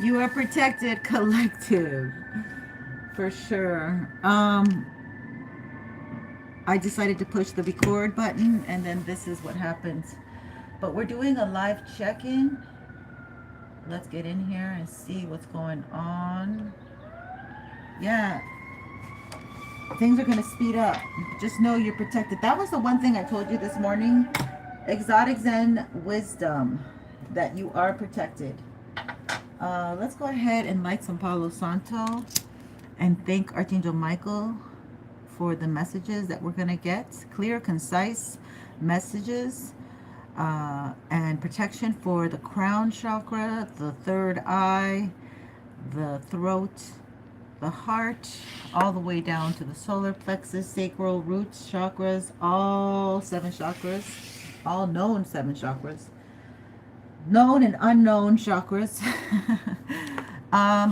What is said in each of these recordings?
You are protected, collective. For sure. I decided to push the record button, and then this is what happens. But we're doing a live check-in. Let's get in here and see what's going on. Yeah, things are going to speed up. Just know you're protected. That was the one thing I told you this morning. Exotic Zen wisdom, that you are protected. Let's go ahead and light some Palo Santo and thank Archangel Michael for the messages that we're going to get. Clear, concise messages and protection for the crown chakra, the third eye, the throat, the heart, all the way down to the solar plexus, sacral, roots, chakras, all 7 chakras, all known 7 chakras, known and unknown chakras.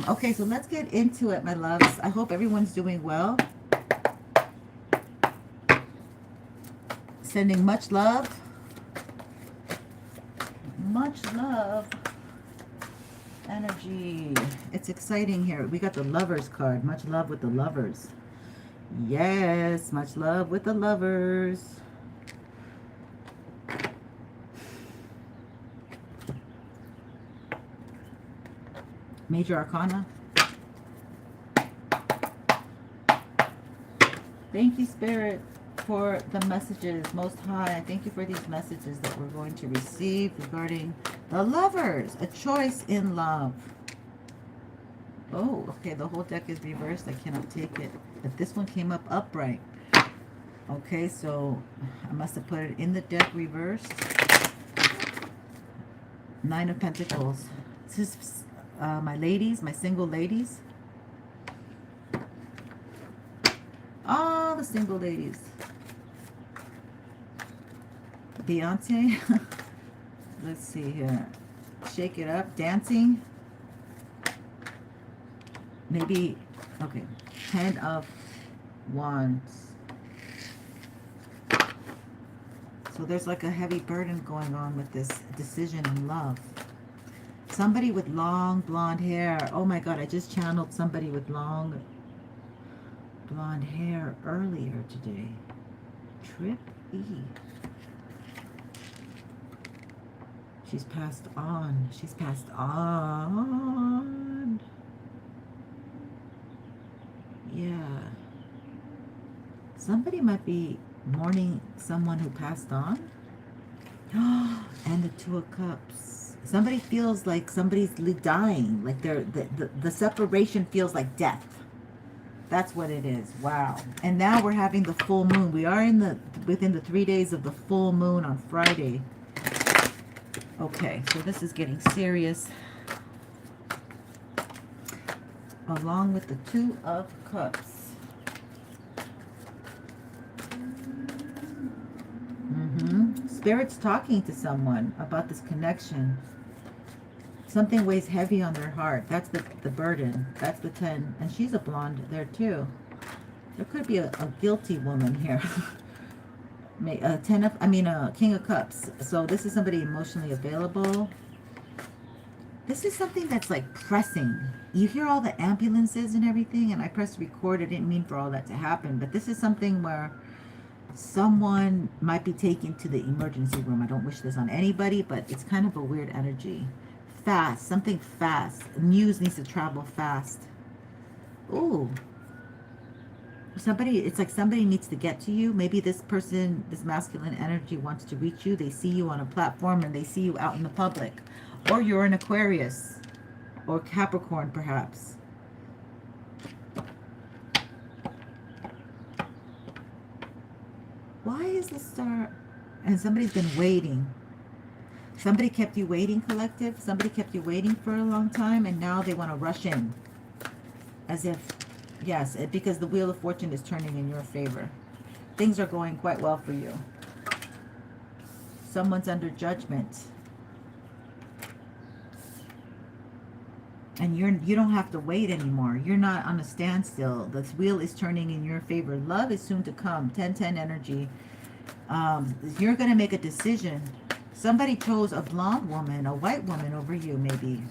Okay, so let's get into it, my loves. I hope everyone's doing well. Sending much love. Much love. Energy. It's exciting here. We got the lovers card. Much love with the lovers. Yes, much love with the lovers. Major Arcana. Thank you, Spirit, for the messages. Most High, thank you for these messages that we're going to receive regarding the lovers. A choice in love. Oh, okay, the whole deck is reversed. I cannot take it. But this one came up upright. Okay, so I must have put it in the deck reversed. 9 of Pentacles. This is my ladies, my single ladies. All the single ladies. Beyonce. Let's see here. Shake it up. Dancing. Maybe, okay. 10 of Wands. So there's like a heavy burden going on with this decision in love. Somebody with long blonde hair. Oh my God, I just channeled somebody with long blonde hair earlier today. Trip E. She's passed on. She's passed on. Yeah. Somebody might be mourning someone who passed on. And the 2 of Cups. Somebody feels like somebody's dying. Like the separation feels like death. That's what it is. Wow. And now we're having the full moon. We are within the 3 days of the full moon on Friday. Okay, so this is getting serious. Along with the 2 of Cups. Spirit's talking to someone about this connection. Something weighs heavy on their heart. That's the burden. That's the 10. And she's a blonde there too. There could be a guilty woman here. King of Cups. So this is somebody emotionally available. This is something that's like pressing. You hear all the ambulances and everything, and I pressed record. I didn't mean for all that to happen, but this is something where someone might be taken to the emergency room. I don't wish this on anybody, but it's kind of a weird energy. Fast, something fast. News needs to travel fast. Ooh. It's like somebody needs to get to you. Maybe this person, this masculine energy wants to reach you. They see you on a platform and they see you out in the public. Or you're an Aquarius or Capricorn perhaps. Why is the star? And somebody's been waiting. Somebody kept you waiting, collective. Somebody kept you waiting for a long time and now they want to rush in. As if, yes, because the Wheel of Fortune is turning in your favor. Things are going quite well for you. Someone's under judgment. And you don't have to wait anymore. You're not on a standstill. The wheel is turning in your favor. Love is soon to come. 10-10 energy. You're going to make a decision. Somebody chose a blonde woman, a white woman over you maybe.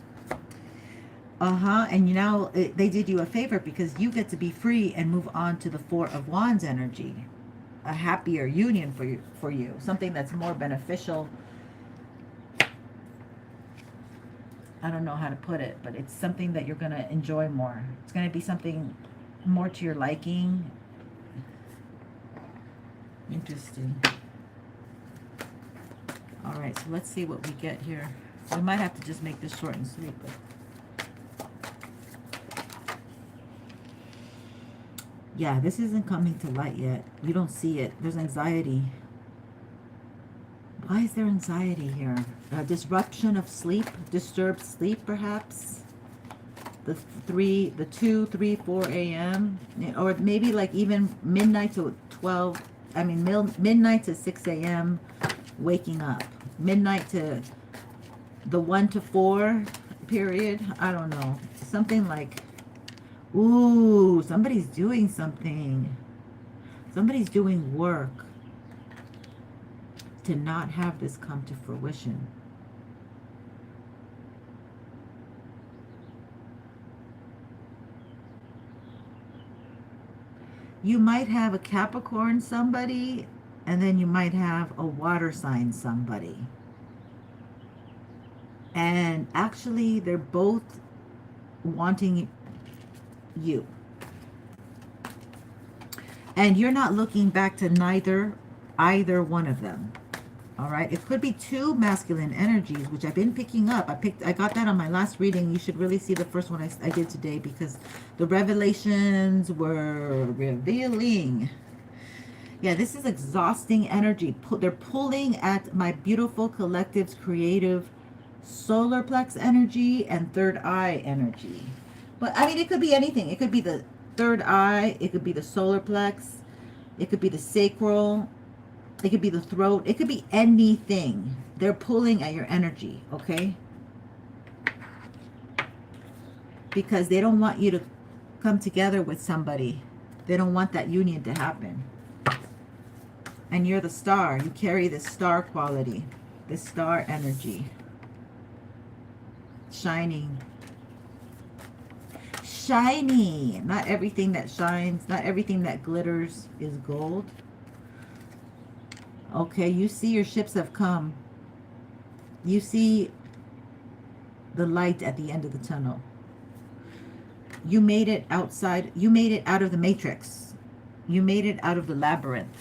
And now they did you a favor because you get to be free and move on to the Four of Wands energy. A happier union for you. Something that's more beneficial. I don't know how to put it, but it's something that you're going to enjoy more. It's going to be something more to your liking. Interesting. All right, so let's see what we get here. We might have to just make this short and sweet, but yeah, this isn't coming to light yet. You don't see it. There's anxiety. Why is there anxiety here? Disruption of sleep, disturbed sleep perhaps. The 2, 3, 4 a.m. Or maybe like even midnight to 12, I mean midnight to 6 a.m. waking up. Midnight to the 1 to 4 period. I don't know. Something like, ooh, somebody's doing something. Somebody's doing work to not have this come to fruition. You might have a Capricorn somebody, and then you might have a water sign somebody. And actually, they're both wanting you. And you're not looking back to either one of them. All right, it could be two masculine energies, which I've been picking up. I got that on my last reading. You should really see the first one I did today, because the revelations were revealing. Yeah, this is exhausting energy. They're pulling at my beautiful collective's creative solar plex energy and third eye energy. But I mean, it could be anything. It could be the third eye. It could be the solar plex. It could be the sacral. It could be the throat. It could be anything. They're pulling at your energy, okay? Because they don't want you to come together with somebody. They don't want that union to happen. And you're the star. You carry this star quality, this star energy. Shining. Shiny. Not everything that shines, not everything that glitters is gold. Okay, you see your ships have come. You see the light at the end of the tunnel. You made it outside. You made it out of the matrix. You made it out of the labyrinth.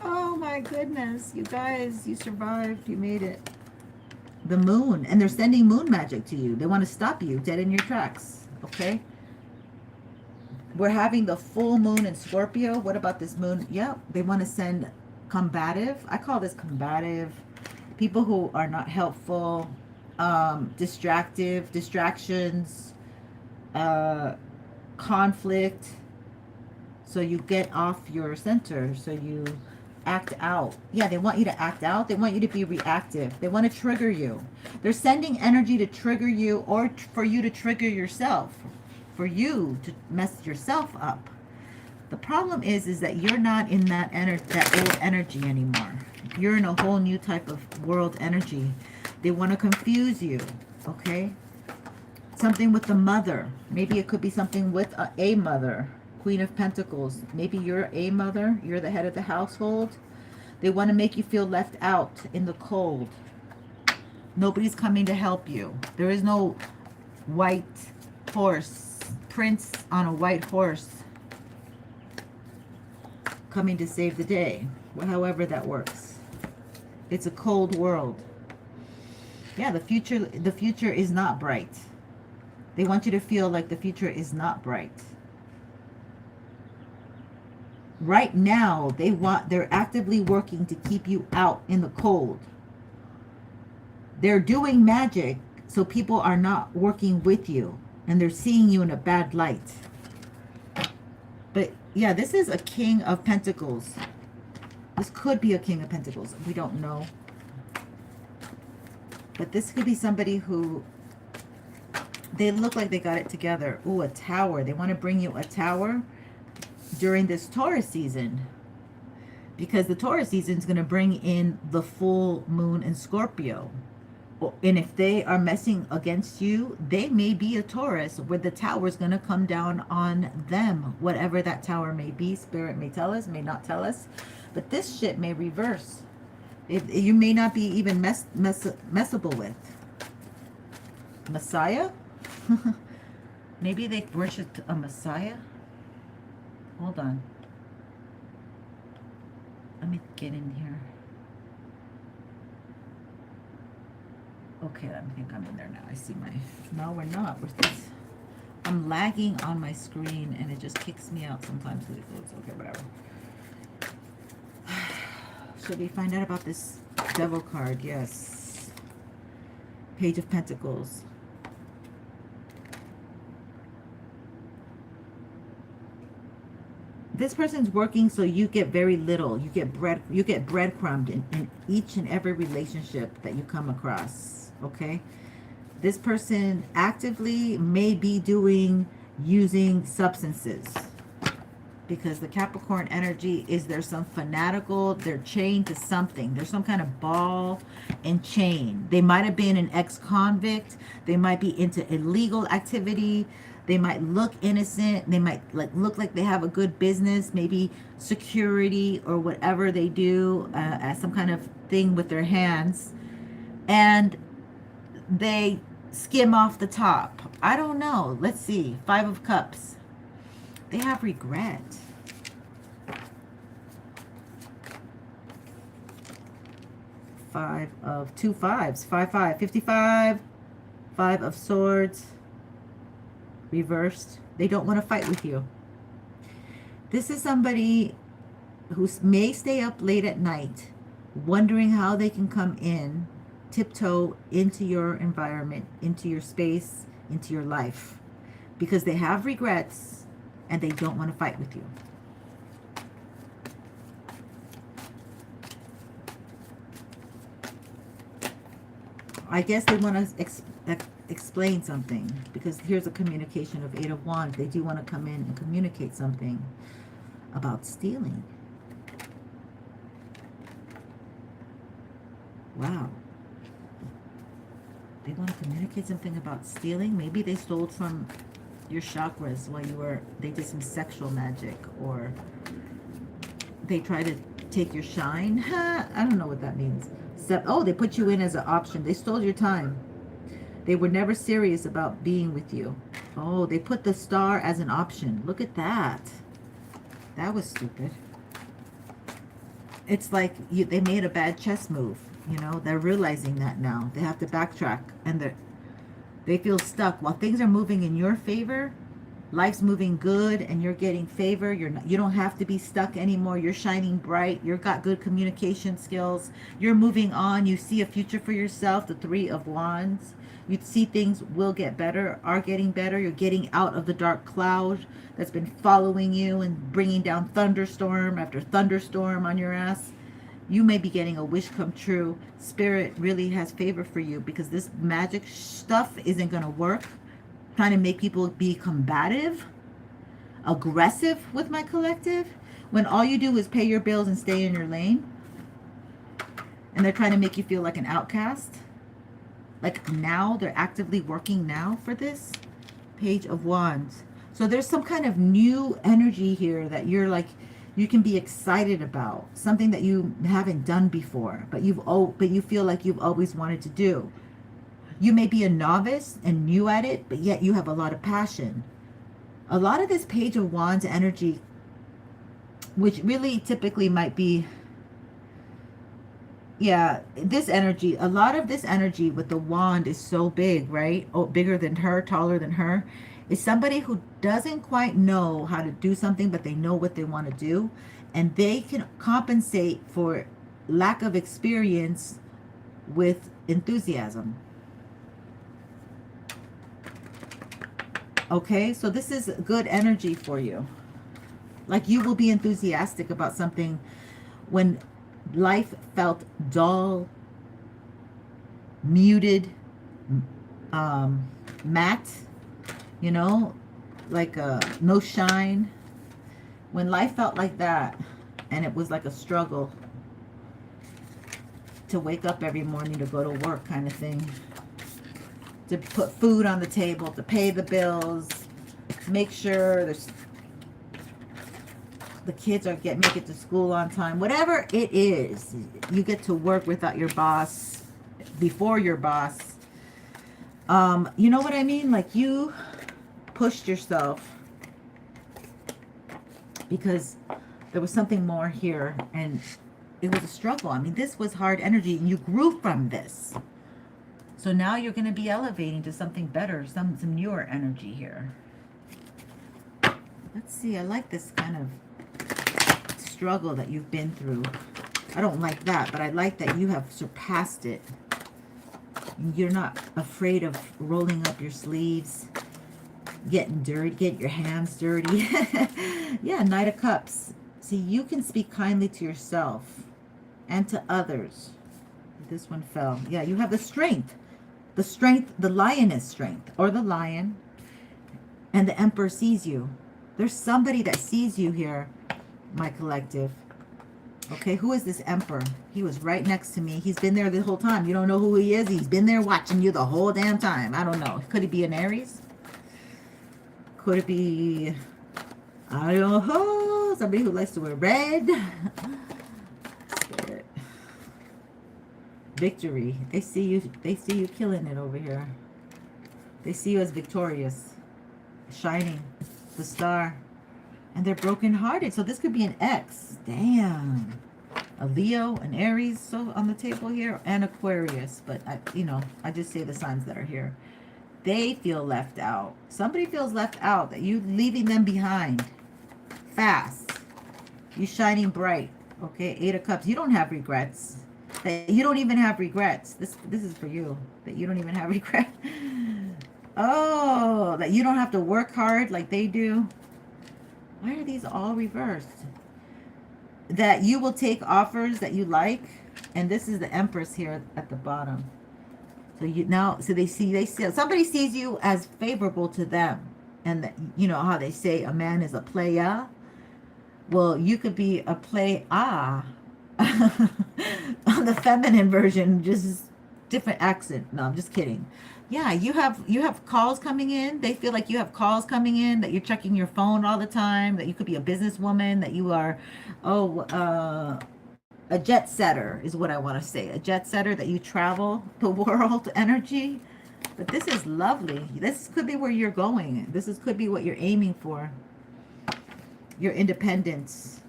Oh my goodness. You guys, you survived. You made it. The moon. And they're sending moon magic to you. They want to stop you dead in your tracks. Okay? We're having the full moon in Scorpio. What about this moon? Yeah, they want to send combative. I call this combative. People who are not helpful, distractions, conflict. So you get off your center. So you act out. Yeah, they want you to act out. They want you to be reactive. They want to trigger you. They're sending energy to trigger you, or for you to trigger yourself. For you to mess yourself up. The problem is that you're not in that old energy anymore. You're in a whole new type of world energy. They want to confuse you, okay? Something with the mother. Maybe it could be something with a mother. Queen of Pentacles. Maybe you're a mother. You're the head of the household. They want to make you feel left out in the cold. Nobody's coming to help you. There is no white horse. Prince on a white horse coming to save the day. Well, however that works. It's a cold world. Yeah, the future is not bright. They want you to feel like the future is not bright. Right now, they're actively working to keep you out in the cold. They're doing magic so people are not working with you. And they're seeing you in a bad light. But yeah, this is a King of Pentacles. This could be a King of Pentacles. We don't know. But this could be somebody who, they look like they got it together. Ooh, a tower. They want to bring you a tower during this Taurus season. Because the Taurus season is going to bring in the full moon in Scorpio. And if they are messing against you, they may be a Taurus where the tower is going to come down on them. Whatever that tower may be, Spirit may tell us, may not tell us. But this shit may reverse. You may not be even messable with. Messiah? Maybe they worshiped a Messiah? Hold on. Let me get in here. Okay, I think I'm in there now. I see my... No, we're not. I'm lagging on my screen, and it just kicks me out sometimes. It's okay, whatever. Should we find out about this Devil card? Yes. Page of Pentacles. This person's working so you get very little. You get breadcrumbed in each and every relationship that you come across. Okay, this person actively may be using substances, because the Capricorn energy is there's some fanatical, they're chained to something. There's some kind of ball and chain. They might have been an ex-convict. They might be into illegal activity. They might look innocent. They might look like they have a good business, maybe security or whatever they do, as some kind of thing with their hands. And they skim off the top. I don't know. Let's see. 5 of Cups. They have regret. Two fives. 5, 5. 55. 5 of Swords. Reversed. They don't want to fight with you. This is somebody who may stay up late at night wondering how they can come in, tiptoe into your environment, into your space, into your life, because they have regrets and they don't want to fight with you. I guess they want to explain something, because here's a communication of 8 of Wands. They do want to come in and communicate something about stealing. Wow. They want to communicate something about stealing. Maybe they stole from your chakras while they did some sexual magic, or they try to take your shine. I don't know what that means. Oh, they put you in as an option. They stole your time. They were never serious about being with you. Oh, they put the Star as an option. Look at that. That was stupid. It's like they made a bad chess move. You know, they're realizing that now. They have to backtrack, and they feel stuck. While things are moving in your favor, life's moving good, and you're getting favor. You don't have to be stuck anymore. You're shining bright. You've got good communication skills. You're moving on. You see a future for yourself. The 3 of Wands. You see things will get better, are getting better. You're getting out of the dark cloud that's been following you and bringing down thunderstorm after thunderstorm on your ass. You may be getting a wish come true. Spirit really has favor for you, because this magic stuff isn't going to work. Trying to make people be combative, aggressive with my collective, when all you do is pay your bills and stay in your lane. And they're trying to make you feel like an outcast. Like now, they're actively working now for this. Page of Wands. So there's some kind of new energy here that you're like, you can be excited about, something that you haven't done before, but you feel like you've always wanted to do. You may be a novice and new at it, but yet you have a lot of passion. A lot of this Page of Wands energy, which really typically might be, yeah, this energy, a lot of this energy with the wand is so big, right? Oh, bigger than her, taller than her. Is somebody who doesn't quite know how to do something, but they know what they want to do, and they can compensate for lack of experience with enthusiasm. Okay, so this is good energy for you. Like you will be enthusiastic about something when life felt dull, muted, matte, you know, like no shine. When life felt like that and it was like a struggle, to wake up every morning to go to work kind of thing. To put food on the table, to pay the bills, make sure the kids make it to school on time. Whatever it is, you get to work without your boss, before your boss. You know what I mean? Like, you pushed yourself because there was something more here, and it was a struggle. I mean, this was hard energy, and you grew from this. So now you're going to be elevating to something better, some newer energy here. Let's see. I like this kind of struggle that you've been through. I don't like that, but I like that you have surpassed it. You're not afraid of rolling up your sleeves, getting dirty, getting your hands dirty. Yeah, Knight of Cups. See, you can speak kindly to yourself and to others. This one fell. Yeah, you have the strength. The strength, the lioness strength, or the lion. And the Emperor sees you. There's somebody that sees you here, my collective. Okay, who is this Emperor? He was right next to me. He's been there the whole time. You don't know who he is. He's been there watching you the whole damn time. I don't know. Could it be an Aries? Could it be, I don't know, somebody who likes to wear red? Spirit. Victory. They see you killing it over here. They see you as victorious, shining, the star. And they're brokenhearted. So this could be an X. Damn. A Leo, an Aries, so on the table here, and Aquarius. But I just say the signs that are here. They feel left out. Somebody feels left out, that you leaving them behind. Fast. You shining bright. Okay, 8 of Cups. You don't have regrets. That you don't even have regrets. This is for you. That you don't even have regrets. Oh, that you don't have to work hard like they do. Why are these all reversed? That you will take offers that you like. And this is the Empress here at the bottom. So they see somebody sees you as favorable to them. And that, you know how they say a man is a playa? Well, you could be a play on the feminine version, just different accent. No, I'm just kidding. Yeah, you have calls coming in. They feel like you have calls coming in, that you're checking your phone all the time, that you could be a businesswoman, that you are, a jet setter is what I want to say. A jet setter, that you travel the world energy. But this is lovely. This could be where you're going. Could be what you're aiming for. Your independence.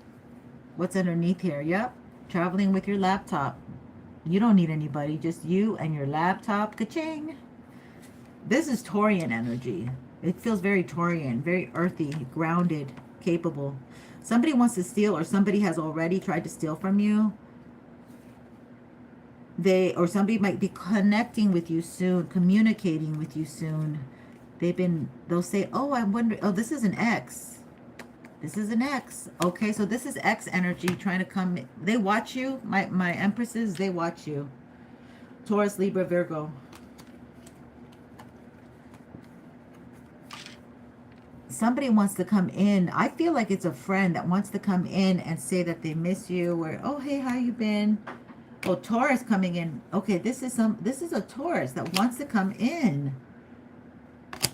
What's underneath here? Yep. Traveling with your laptop. You don't need anybody. Just you and your laptop. Ka-ching. This is Taurian energy. It feels very Taurian. Very earthy. Grounded. Capable. Somebody wants to steal, or somebody has already tried to steal from you. Or somebody might be connecting with you soon, communicating with you soon. They'll say, oh, I wonder, oh, this is an X. This is an X. Okay, so this is X energy trying to come. They watch you. My Empresses, they watch you. Taurus, Libra, Virgo. Somebody wants to come in. I feel like it's a friend that wants to come in and say that they miss you, or, oh, hey, how you been? Oh, Taurus coming in. Okay, this is a Taurus that wants to come in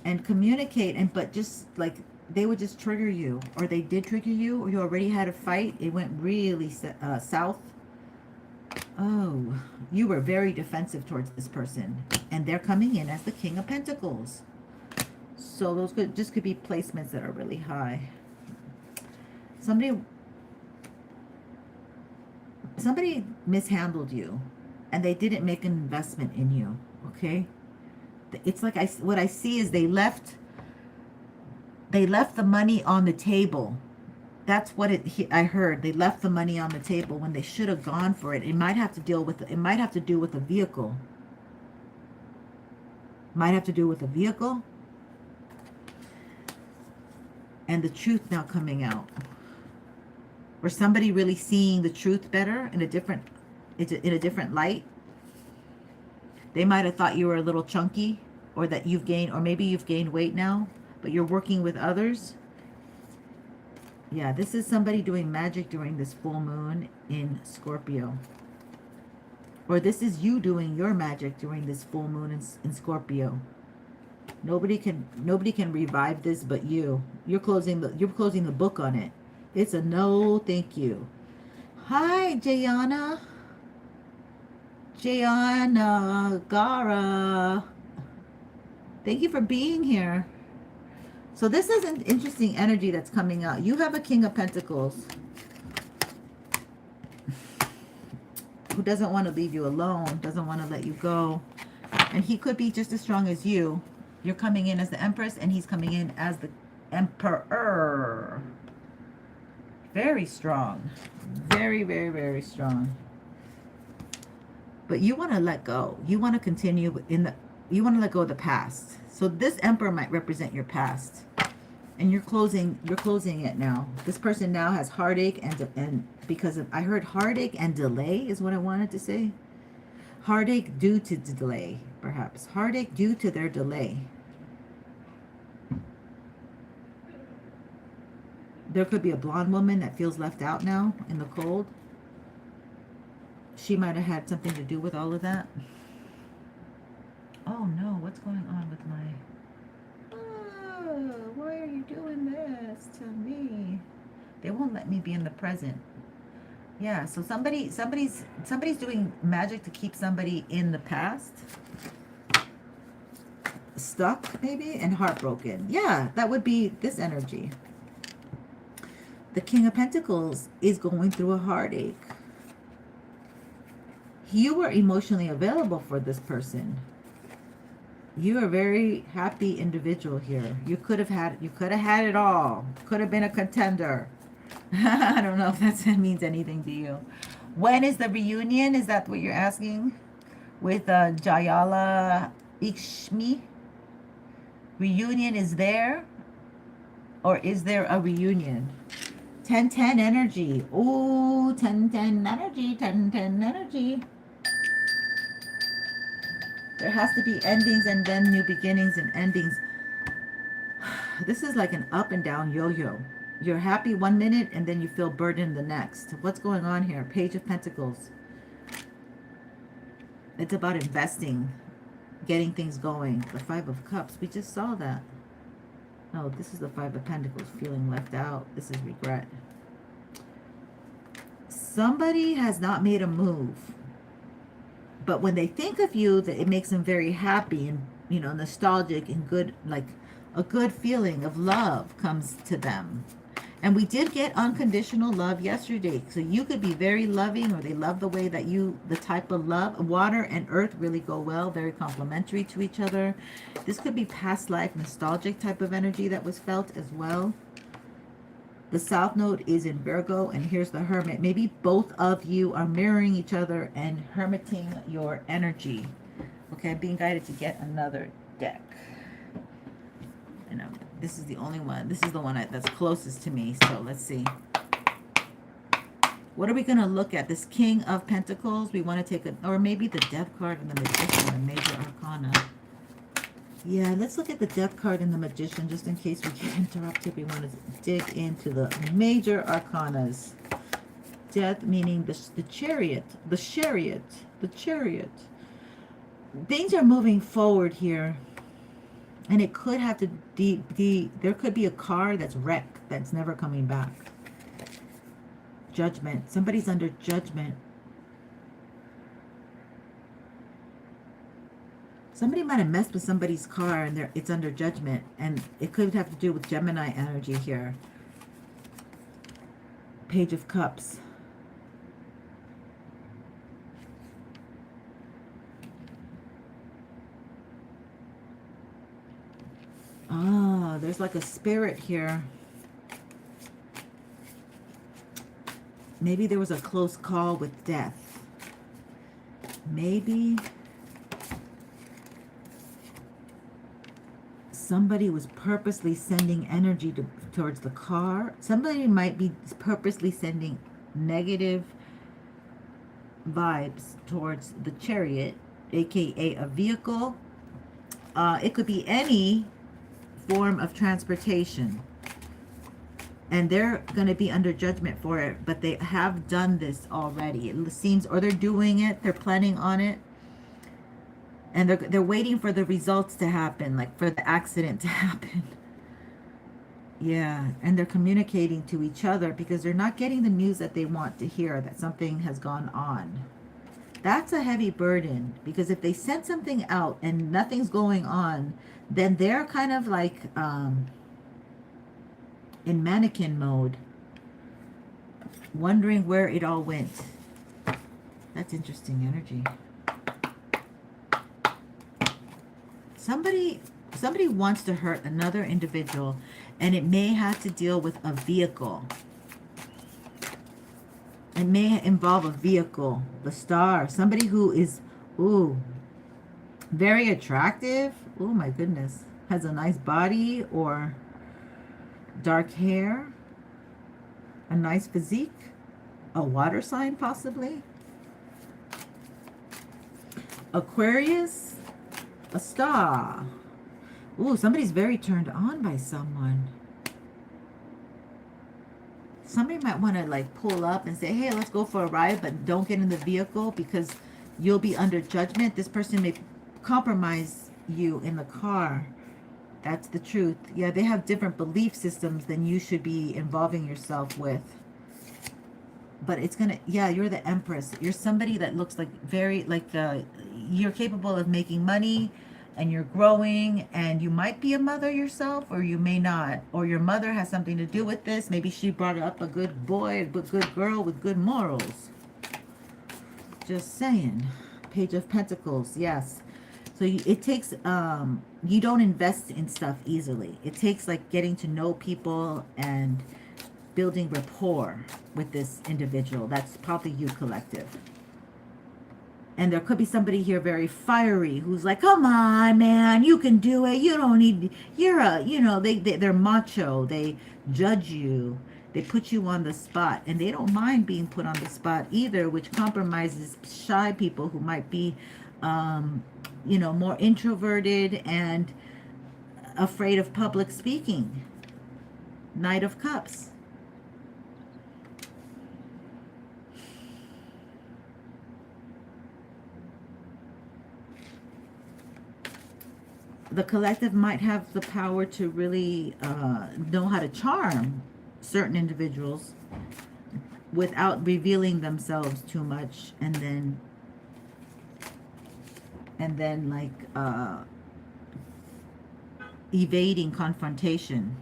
and communicate, but just like they would just trigger you, or they did trigger you, or you already had a fight. It went really south. Oh, you were very defensive towards this person, and they're coming in as the King of Pentacles. So those could be placements that are really high. Somebody mishandled you, and they didn't make an investment in you. Okay, it's like what I see is they left the money on the table. That's what I heard. They left the money on the table when they should have gone for it. It might have to do with a vehicle. Might have to do with a vehicle. And the truth now coming out. Or somebody really seeing the truth better in a different light. They might have thought you were a little chunky, or that you've gained, or maybe you've gained weight now, but you're working with others. Yeah, this is somebody doing magic during this full moon in Scorpio. Or this is you doing your magic during this full moon in Scorpio. Nobody can revive this but you. You're closing the book on it. It's a no, thank you. Hi, Jayana. Jayana Gara. Thank you for being here. So this is an interesting energy that's coming out. You have a King of Pentacles who doesn't want to leave you alone, doesn't want to let you go. And he could be just as strong as you. You're coming in as the Empress, and he's coming in as the Emperor. Very strong. Very, very, very strong. But you want to let go. You want to continue you want to let go of the past. So this Emperor might represent your past. And you're closing it now. This person now has heartache and because of, I heard heartache and delay is what I wanted to say. Heartache due to delay, perhaps. Heartache due to their delay. There could be a blonde woman that feels left out now in the cold. She might have had something to do with all of that. Oh no, what's going on with my... Oh, why are you doing this to me? They won't let me be in the present. Yeah, so somebody's doing magic to keep somebody in the past. Stuck, maybe, and heartbroken. Yeah, that would be this energy. The King of Pentacles is going through a heartache. You were emotionally available for this person. You are a very happy individual here. You could have had it all. Could have been a contender. I don't know if that means anything to you. When is the reunion? Is that what you're asking? With Jayala Ikshmi? Reunion is there? Or is there a reunion? 10-10 energy. Ooh, 10-10 energy. 10-10 energy. There has to be endings and then new beginnings and endings. This is like an up and down yo-yo. You're happy one minute and then you feel burdened the next. What's going on here? Page of Pentacles. It's about investing, getting things going. The Five of Cups. We just saw that. No, this is the Five of Pentacles. Feeling left out. This is regret. Somebody has not made a move. But when they think of you, that it makes them very happy and, you know, nostalgic and good, like a good feeling of love comes to them. And we did get unconditional love yesterday. So you could be very loving, or they love the way that you, the type of love. Water and earth really go well, very complementary to each other. This could be past life nostalgic type of energy that was felt as well. The South Node is in Virgo, and here's the Hermit. Maybe both of you are mirroring each other and hermiting your energy. Okay, I'm being guided to get another deck. And this is the only one. This is the one that's closest to me. So let's see. What are we going to look at? This King of Pentacles. We want to take or maybe the Death card and the Magician and Major Arcana. Yeah, let's look at the Death card and the Magician just in case we get interrupted. We want to dig into the Major Arcanas. Death meaning the Chariot, the Chariot, the Chariot. Things are moving forward here. And it could have to there could be a car that's wrecked, that's never coming back. Judgment. Somebody's under judgment. Somebody might have messed with somebody's car and it's under judgment. And it could have to do with Gemini energy here. Page of Cups. Ah, there's like a spirit here. Maybe there was a close call with death. Maybe somebody was purposely sending energy towards the car. Somebody might be purposely sending negative vibes towards the Chariot, aka a vehicle. It could be any form of transportation. And they're going to be under judgment for it, but they have done this already. It seems, or they're doing it, they're planning on it, and they're waiting for the results to happen, like for the accident to happen. Yeah, and they're communicating to each other because they're not getting the news that they want to hear, that something has gone on. That's a heavy burden, because if they sent something out and nothing's going on, then they're kind of like in mannequin mode, wondering where it all went. That's interesting energy. Somebody wants to hurt another individual, and it may have to deal with a vehicle. It may involve a vehicle. The star. Somebody who is, ooh, very attractive. Oh my goodness. Has a nice body or dark hair. A nice physique. A water sign possibly. Aquarius. A star. Ooh, somebody's very turned on by someone. Somebody might want to like pull up and say, hey, let's go for a ride, but don't get in the vehicle because you'll be under judgment. This person may compromise you in the car. That's the truth. Yeah, they have different belief systems than you should be involving yourself with. But it's gonna, yeah, you're the Empress. You're somebody that looks like very, like you're capable of making money, and you're growing, and you might be a mother yourself, or you may not, or your mother has something to do with this. Maybe she brought up a good boy, a good girl with good morals. Just saying. Page of Pentacles, yes. So it takes, you don't invest in stuff easily. It takes like getting to know people and building rapport with this individual. That's probably you, collective. And there could be somebody here very fiery who's like, come on, man, you can do it. You don't need, you're a, you know, they're macho. They judge you. They put you on the spot. And they don't mind being put on the spot either, which compromises shy people who might be, you know, more introverted and afraid of public speaking. Knight of Cups. The collective might have the power to really know how to charm certain individuals without revealing themselves too much, and then like evading confrontation.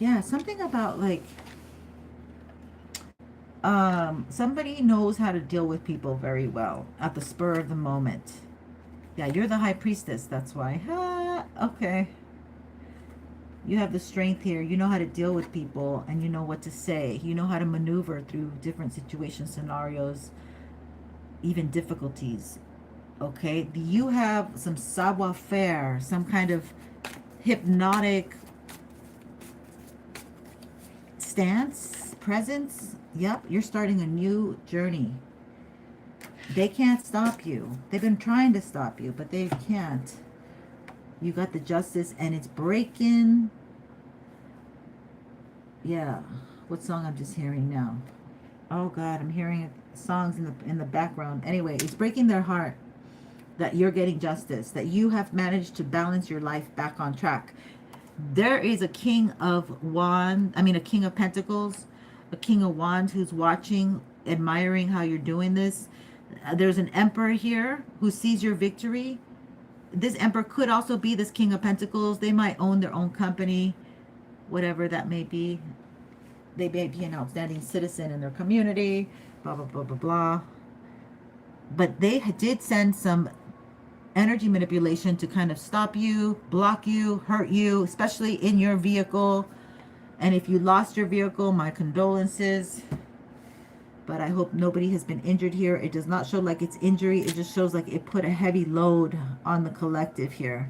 Yeah, something about like somebody knows how to deal with people very well at the spur of the moment. Yeah, you're the High Priestess, that's why. Okay. You have the strength here. You know how to deal with people, and you know what to say. You know how to maneuver through different situations, scenarios, even difficulties. Okay, you have some savoir-faire, some kind of hypnotic stance, presence. Yep, you're starting a new journey. They can't stop you. They've been trying to stop you, but they can't. You got the Justice, and it's breaking. Yeah, what song I'm just hearing now? Oh God, I'm hearing songs in the background. Anyway, it's breaking their heart that you're getting justice, that you have managed to balance your life back on track. There is a King of Wands, a King of Pentacles, a King of Wands who's watching, admiring how you're doing this. There's an Emperor here who sees your victory. This Emperor could also be this King of Pentacles. They might own their own company, whatever that may be. They may be an outstanding citizen in their community, blah, blah, blah, blah, blah. But they did send some energy manipulation to kind of stop you, block you, hurt you, especially in your vehicle. And if you lost your vehicle, my condolences. But I hope nobody has been injured here. It does not show like it's injury. It just shows like it put a heavy load on the collective here.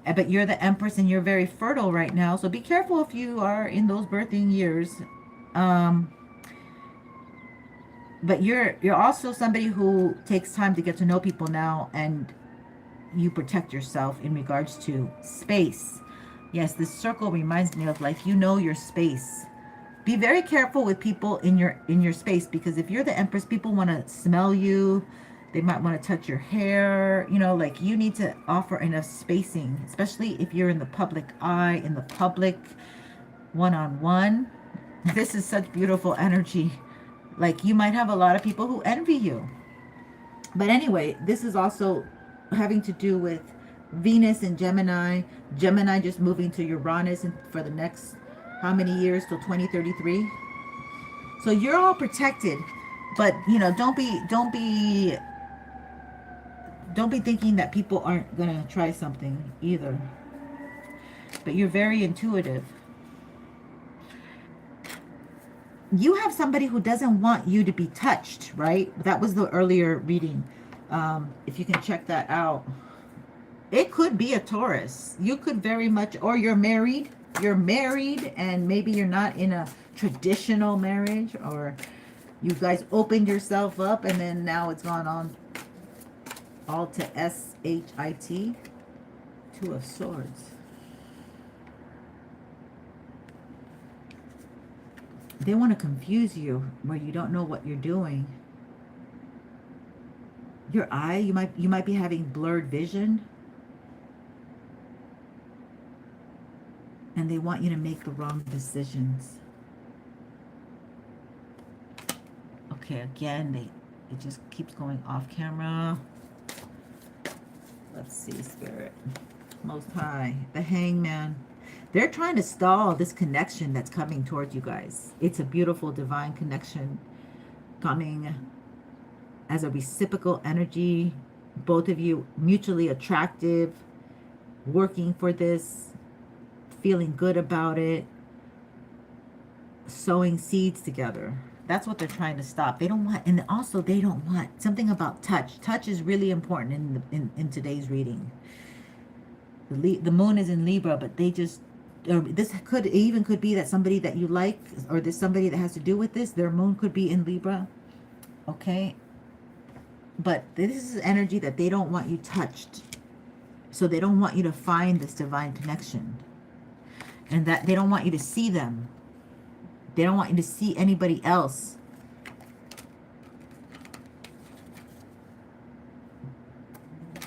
But you're the Empress, and you're very fertile right now. So be careful if you are in those birthing years. But you're also somebody who takes time to get to know people now, and you protect yourself in regards to space. Yes, this circle reminds me of, like, you know, your space. Be very careful with people in your space, because if you're the Empress, people want to smell you. They might want to touch your hair. You know, like, you need to offer enough spacing, especially if you're in the public eye, in the public, one-on-one. This is such beautiful energy. Like, you might have a lot of people who envy you. But anyway, this is also having to do with Venus and Gemini. Gemini just moving to Uranus for the next how many years, till 2033. So you're all protected, but you know, don't be thinking that people aren't gonna try something either. But you're very intuitive. You have somebody who doesn't want you to be touched, right? That was the earlier reading. If you can check that out. It could be a Taurus. You could very much, or you're married. You're married, and maybe you're not in a traditional marriage, or you guys opened yourself up, and then now it's gone on all to SHIT. Two of Swords. They want to confuse you where you don't know what you're doing. Your eye, you might be having blurred vision. And they want you to make the wrong decisions. Okay, again, it just keeps going off camera. Let's see, Spirit. Most High. The Hangman. They're trying to stall this connection that's coming towards you guys. It's a beautiful divine connection coming as a reciprocal energy. Both of you mutually attractive, working for this, feeling good about it, sowing seeds together. That's what they're trying to stop. They don't want, and also they don't want something about touch. Touch is really important in today's reading. The moon is in Libra, but they just, this could be that somebody that you like, or there's somebody that has to do with this, their moon could be in Libra. Okay, but this is energy that they don't want you touched, so they don't want you to find this divine connection. And that they don't want you to see them. They don't want you to see anybody else.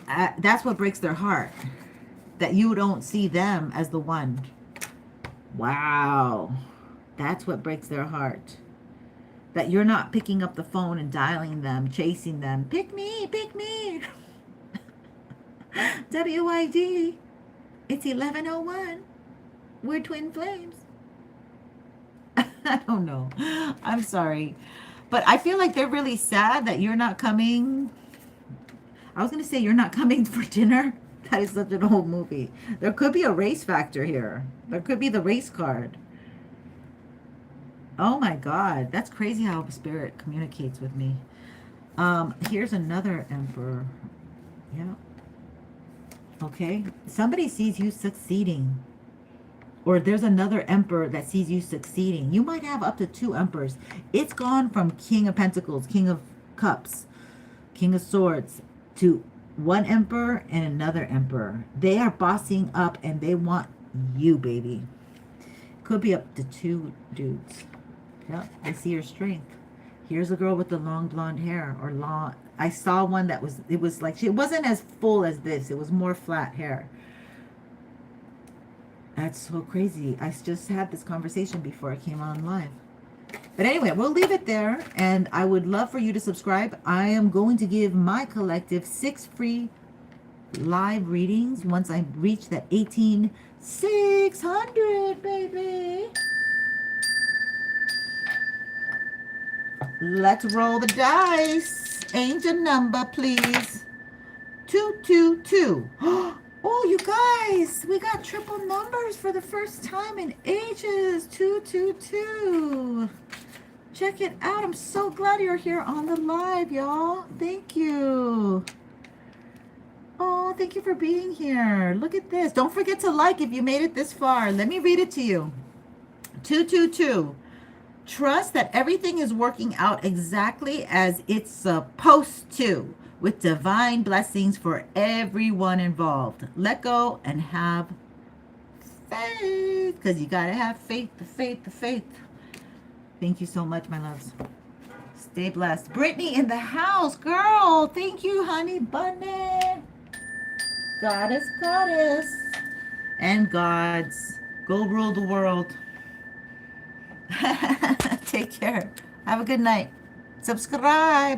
That's what breaks their heart. That you don't see them as the one. Wow. That's what breaks their heart. That you're not picking up the phone and dialing them, chasing them. Pick me, pick me. WYD. It's 11:01. We're twin flames. I don't know. I'm sorry. But I feel like they're really sad that you're not coming. I was going to say you're not coming for dinner. That is such an old movie. There could be a race factor here. There could be the race card. Oh my God. That's crazy how Spirit communicates with me. Here's another Emperor. Yeah. Okay. Somebody sees you succeeding. Or there's another Emperor that sees you succeeding. You might have up to 2 Emperors. It's gone from King of Pentacles, King of Cups, King of Swords, to one Emperor and another Emperor. They are bossing up and they want you, baby. Could be up to 2 dudes. Yep, I see your strength. Here's a girl with the long blonde hair, or long. I saw one that was, it was like, it wasn't as full as this. It was more flat hair. That's so crazy. I just had this conversation before I came on live. But anyway, we'll leave it there. And I would love for you to subscribe. I am going to give my collective 6 free live readings once I reach that 18,600, baby. Let's roll the dice. Angel number, please. 222. Oh, you guys, we got triple numbers for the first time in ages. 222. Check it out. I'm so glad you're here on the live, y'all. Thank you. Oh, thank you for being here. Look at this. Don't forget to like if you made it this far. Let me read it to you. 222. Trust that everything is working out exactly as it's supposed to, with divine blessings for everyone involved. Let go and have faith, because you got to have faith, the faith, the faith. Thank you so much, my loves. Stay blessed. Brittany in the house, girl. Thank you, honey bunny. Goddess, goddess. And gods. Go rule the world. Take care. Have a good night. Subscribe.